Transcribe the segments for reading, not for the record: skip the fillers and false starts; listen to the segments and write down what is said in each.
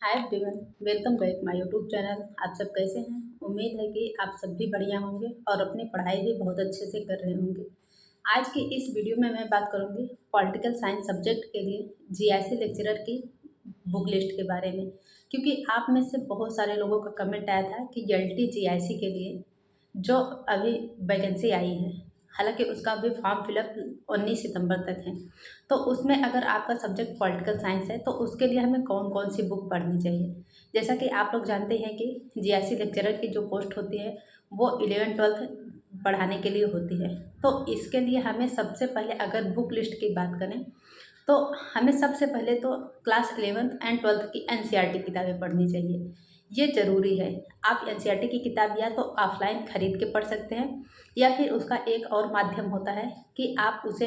Hi everyone, welcome back my YouTube channel. आप सब कैसे हैं? उम्मीद है कि आप सब भी बढ़िया होंगे और अपनी पढ़ाई भी बहुत अच्छे से कर रहे होंगे। आज की इस वीडियो में मैं बात करूंगी पॉलिटिकल साइंस सब्जेक्ट के लिए जीआईसी लेक्चरर की बुक लिस्ट के बारे में, क्योंकि आप में से बहुत सारे लोगों का कमेंट आया था कि एलटी जीआईसी के लिए जो अभी वैकेंसी आई है, हालांकि उसका अभी फॉर्म फिलअप 19 सितंबर तक है। तो उसमें अगर आपका सब्जेक्ट पॉलिटिकल साइंस है तो उसके लिए हमें कौन कौन सी बुक पढ़नी चाहिए। जैसा कि आप लोग जानते हैं कि जीआईसी लेक्चरर की जो पोस्ट होती है वो 11-12 पढ़ाने के लिए होती है। तो इसके लिए हमें सबसे पहले अगर बुक लिस्ट की बात करें तो हमें सबसे पहले तो क्लास 11th एंड 12th की एनसीईआरटी किताबें पढ़नी चाहिए। ये ज़रूरी है। आप एनसीईआरटी की किताब या तो ऑफलाइन ख़रीद के पढ़ सकते हैं या फिर उसका एक और माध्यम होता है कि आप उसे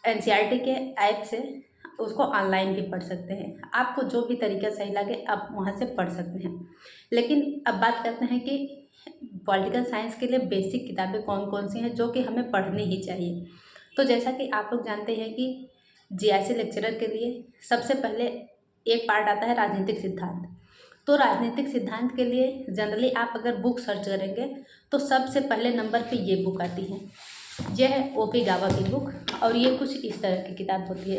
एनसीईआरटी के ऐप से उसको ऑनलाइन भी पढ़ सकते हैं। आपको जो भी तरीका सही लगे आप वहाँ से पढ़ सकते हैं। लेकिन अब बात करते हैं कि पॉलिटिकल साइंस के लिए बेसिक किताबें कौन कौन सी हैं जो कि हमें पढ़नी ही चाहिए। तो जैसा कि आप लोग जानते हैं कि जीआईसी लेक्चरर के लिए सबसे पहले एक पार्ट आता है राजनीतिक सिद्धांत। तो राजनीतिक सिद्धांत के लिए जनरली आप अगर बुक सर्च करेंगे तो सबसे पहले नंबर पे ये बुक आती है। यह है ओपी गावा की बुक और ये कुछ इस तरह की किताब होती है।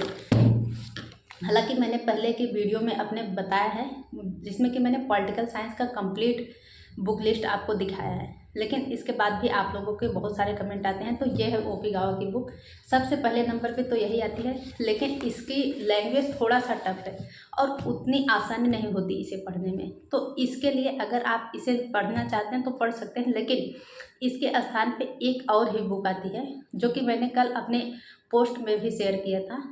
हालांकि मैंने पहले की वीडियो में अपने बताया है जिसमें कि मैंने पॉलिटिकल साइंस का कंप्लीट बुक लिस्ट आपको दिखाया है, लेकिन इसके बाद भी आप लोगों के बहुत सारे कमेंट आते हैं। तो ये है ओपी गावा की बुक, सबसे पहले नंबर पे तो यही आती है। लेकिन इसकी लैंग्वेज थोड़ा सा टफ है और उतनी आसानी नहीं होती इसे पढ़ने में। तो इसके लिए अगर आप इसे पढ़ना चाहते हैं तो पढ़ सकते हैं, लेकिन इसके स्थान पे एक और ही बुक आती है जो कि मैंने कल अपने पोस्ट में भी शेयर किया था।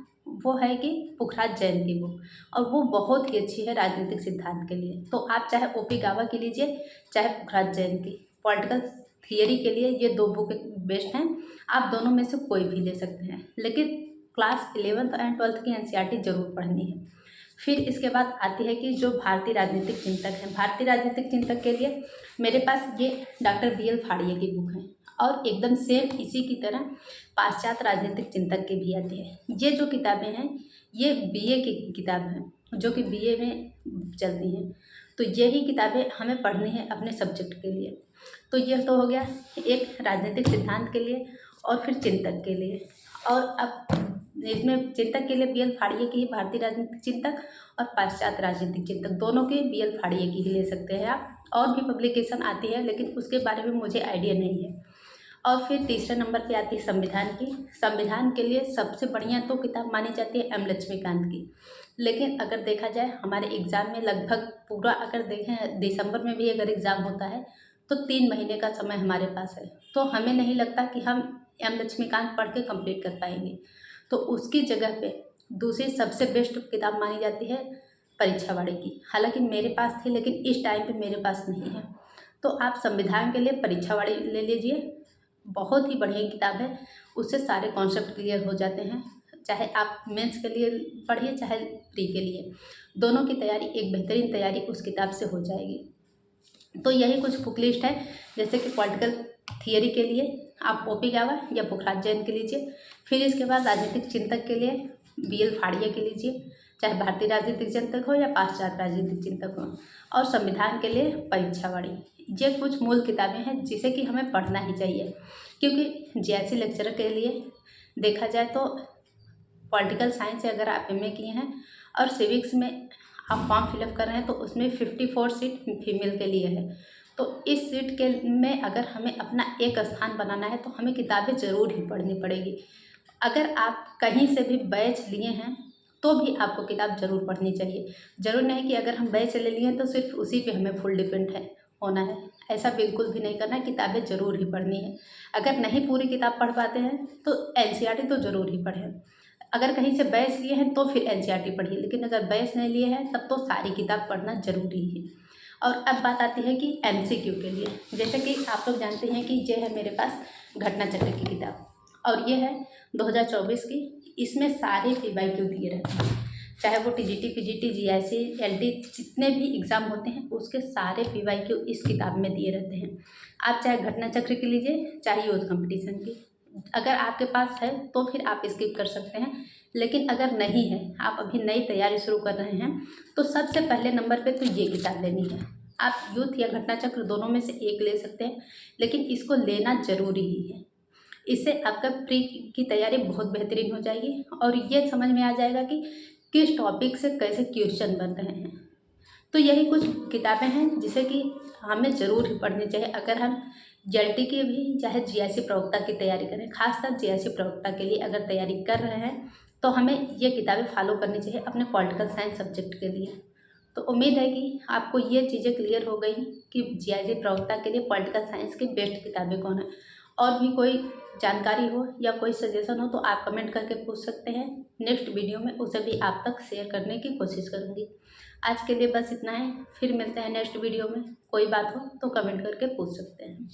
वो है कि पुखराज जैन की बुक, और वो बहुत ही अच्छी है राजनीतिक सिद्धांत के लिए। तो आप चाहे ओपी गावा की लीजिए चाहे पुखराज जैन की, पॉलिटिकल थियरी के लिए ये दो बुक बेस्ट हैं। आप दोनों में से कोई भी ले सकते हैं, लेकिन क्लास 11th एंड 12th की एनसीईआरटी जरूर पढ़नी है। फिर इसके बाद आती है कि जो भारतीय राजनीतिक चिंतक हैं, भारतीय राजनीतिक चिंतक के लिए मेरे पास ये डॉक्टर BL फाड़िया की बुक है और एकदम सेम इसी की तरह पाश्चात्य राजनीतिक चिंतक की भी आती है। ये जो किताबें हैं ये बीए की किताब हैं जो कि बीए में चलती हैं। तो यही किताबें हमें पढ़नी है अपने सब्जेक्ट के लिए। तो यह तो हो गया एक राजनीतिक सिद्धांत के लिए और फिर चिंतक के लिए। और अब इसमें चिंतक के लिए BL फाड़िया की ही भारतीय राजनीतिक चिंतक और पाश्चात्य राजनीतिक चिंतक दोनों के BL फाड़िया की ही ले सकते हैं आप। और भी पब्लिकेशन आती है लेकिन उसके बारे में मुझे आइडिया नहीं है। और फिर तीसरे नंबर पे आती है संविधान की। संविधान के लिए सबसे बढ़िया तो किताब मानी जाती है M लक्ष्मीकांत की। लेकिन अगर देखा जाए हमारे एग्ज़ाम में लगभग पूरा अगर देखें दिसंबर में भी अगर एग्ज़ाम होता है तो 3 महीने का समय हमारे पास है। तो हमें नहीं लगता कि हम M लक्ष्मीकांत पढ़ के कंप्लीट कर पाएंगे। तो उसकी जगह पे दूसरी सबसे बेस्ट किताब मानी जाती है परीक्षावाड़ी की। हालांकि मेरे पास थी लेकिन इस टाइम पे मेरे पास नहीं है। तो आप संविधान के लिए परीक्षावाड़ी ले लीजिए, बहुत ही बढ़िया किताब है। उससे सारे कॉन्सेप्ट क्लियर हो जाते हैं। चाहे आप मेंस के लिए पढ़िए चाहे प्री के लिए, दोनों की तैयारी एक बेहतरीन तैयारी उस किताब से हो जाएगी। तो यही कुछ बुक लिस्ट है। जैसे कि पॉलिटिकल थियरी के लिए आप ओपी गावा या पुखराज जैन के लीजिए। फिर इसके बाद राजनीतिक चिंतक के लिए BL फाड़िया के लीजिए, चाहे भारतीय राजनीतिक चिंतक हो या पाश्चात्य राजनीतिक चिंतक हो। और संविधान के लिए परीक्षावाड़ी। ये कुछ मूल किताबें हैं जिसे कि हमें पढ़ना ही चाहिए, क्योंकि जीआईसी लेक्चरर के लिए देखा जाए तो पॉलिटिकल साइंस से अगर आप MA किए हैं और सिविक्स में आप फॉर्म फिलअप कर रहे हैं तो उसमें 54 सीट फीमेल के लिए है। तो इस सीट के में अगर हमें अपना एक स्थान बनाना है तो हमें किताबें ज़रूर ही पढ़नी पड़ेगी। अगर आप कहीं से भी बैच लिए हैं तो भी आपको किताब ज़रूर पढ़नी चाहिए। ज़रूर नहीं कि अगर हम बैच ले लिए हैं तो सिर्फ उसी पे हमें फुल डिपेंड है होना है, ऐसा बिल्कुल भी नहीं करना। किताबें ज़रूर ही पढ़नी है। अगर नहीं पूरी किताब पढ़ पाते हैं तो एनसीईआरटी तो ज़रूर ही पढ़ें। अगर कहीं से बैच लिए हैं तो फिर एनसीईआरटी पढ़िए, लेकिन अगर बैच नहीं लिए हैं तब तो सारी किताब पढ़ना ज़रूरी है। और अब बात आती है कि MCQ के लिए। जैसे कि आप लोग जानते हैं कि ये है मेरे पास घटना चक्र की किताब और ये है 2024 की। इसमें सारे PYQ दिए रहते हैं, चाहे वो TGT, PGT, GIC, LD जितने भी एग्ज़ाम होते हैं उसके सारे PYQ इस किताब में दिए रहते हैं। आप चाहे घटना चक्र की लीजिए चाहे यूथ कंपटीशन की। अगर आपके पास है तो फिर आप स्किप कर सकते हैं, लेकिन अगर नहीं है, आप अभी नई तैयारी शुरू कर रहे हैं, तो सबसे पहले नंबर पे तो ये किताब लेनी है। आप यूथ या घटना चक्र दोनों में से एक ले सकते हैं, लेकिन इसको लेना ज़रूरी ही है। इससे आपका प्री की तैयारी बहुत बेहतरीन हो जाएगी और ये समझ में आ जाएगा कि किस टॉपिक से कैसे क्वेश्चन बन रहे हैं। तो यही कुछ किताबें हैं जिसे कि हमें ज़रूर ही पढ़नी चाहिए अगर हम जेएलटी की भी चाहे जीआईसी प्रवक्ता की तैयारी करें। खासकर जीआईसी प्रवक्ता के लिए अगर तैयारी कर रहे हैं तो हमें ये किताबें फॉलो करनी चाहिए अपने पॉलिटिकल साइंस सब्जेक्ट के लिए। तो उम्मीद है कि आपको ये चीज़ें क्लियर हो गई कि जीआईसी प्रवक्ता के लिए पॉलिटिकल साइंस की बेस्ट किताबें कौन है। और भी कोई जानकारी हो या कोई सजेशन हो तो आप कमेंट करके पूछ सकते हैं। नेक्स्ट वीडियो में उसे भी आप तक शेयर करने की कोशिश करूँगी। आज के लिए बस इतना है, फिर मिलते हैं नेक्स्ट वीडियो में। कोई बात हो तो कमेंट करके पूछ सकते हैं।